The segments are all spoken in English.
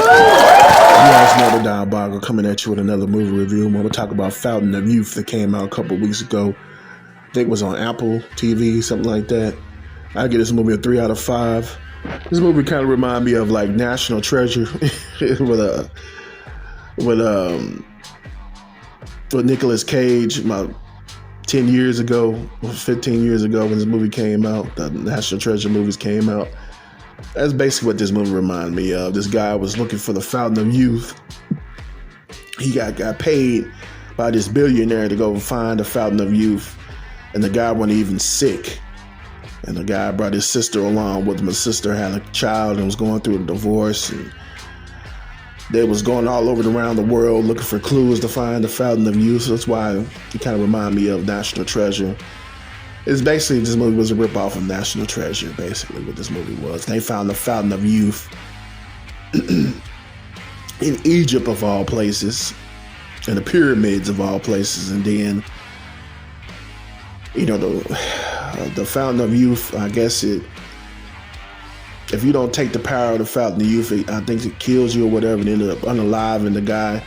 Yeah, it's another Diabogo coming at you with another movie review. I'm going to talk about Fountain of Youth that came out a couple weeks ago. I think it was on Apple TV, something like that. I give this movie a 3 out of 5. This movie kind of remind me of like National Treasure with Nicolas Cage about 10 years ago, 15 years ago when this movie came out. The National Treasure movies came out. That's basically what this movie reminded me of. This guy was looking for the Fountain of Youth. He got paid by this billionaire to go find the Fountain of Youth. And the guy wasn't even sick. And the guy brought his sister along with him. His sister had a child and was going through a divorce. And they was going all over around the world looking for clues to find the Fountain of Youth. So that's why it kind of reminded me of National Treasure. It's basically, this movie was a ripoff of National Treasure, basically what this movie was. They found the Fountain of Youth in Egypt of all places, in the pyramids of all places, and then, you know, the Fountain of Youth, I guess if you don't take the power of the Fountain of Youth, I think it kills you or whatever, and ended up unaliving the guy,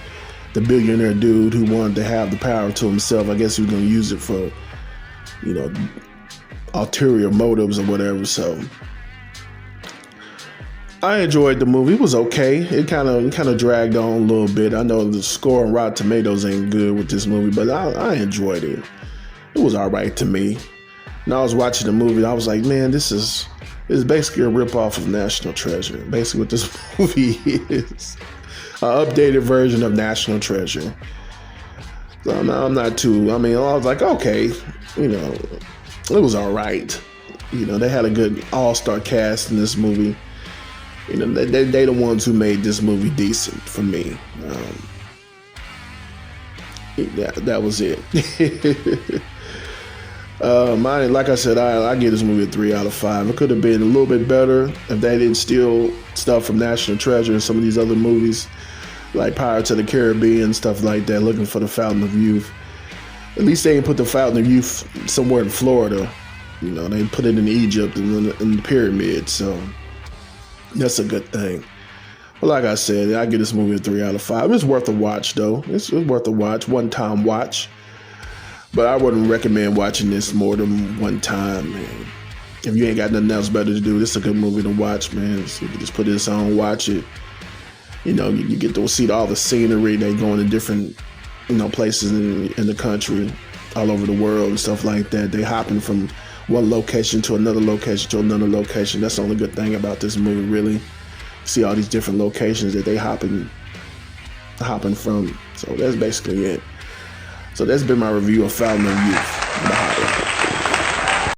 the billionaire dude who wanted to have the power to himself. I guess he was going to use it for, you know, ulterior motives or whatever. So I enjoyed the movie. It was okay. It kind of dragged on a little bit. I know the score on Rotten Tomatoes ain't good with this movie, but I enjoyed it. It was all right to me. And I was watching the movie, I was like, man, this is basically a ripoff of National Treasure. Basically what this movie is. An updated version of National Treasure. So I'm not too, I was like, okay, you know, it was all right. You know, they had a good all-star cast in this movie. You know, they the ones who made this movie decent for me. That was it. Like I said, I give this movie a 3 out of 5. It could have been a little bit better if they didn't steal stuff from National Treasure and some of these other movies, like Pirates of the Caribbean, stuff like that, looking for the Fountain of Youth. At least they didn't put the Fountain of Youth somewhere in Florida. You know, they put it in Egypt and in the pyramids, so that's a good thing. But like I said, I give this movie a 3 out of 5. It's worth a watch, though. It's worth a watch, one-time watch. But I wouldn't recommend watching this more than one time, man. If you ain't got nothing else better to do, this is a good movie to watch, man. So you can just put this on, watch it. You know, you get to see all the scenery. They go into different, you know, places in the country, all over the world and stuff like that. They hopping from one location to another location to another location. That's the only good thing about this movie, really. See all these different locations that they hopping from. So that's basically it. So that's been my review of Fountain of Youth.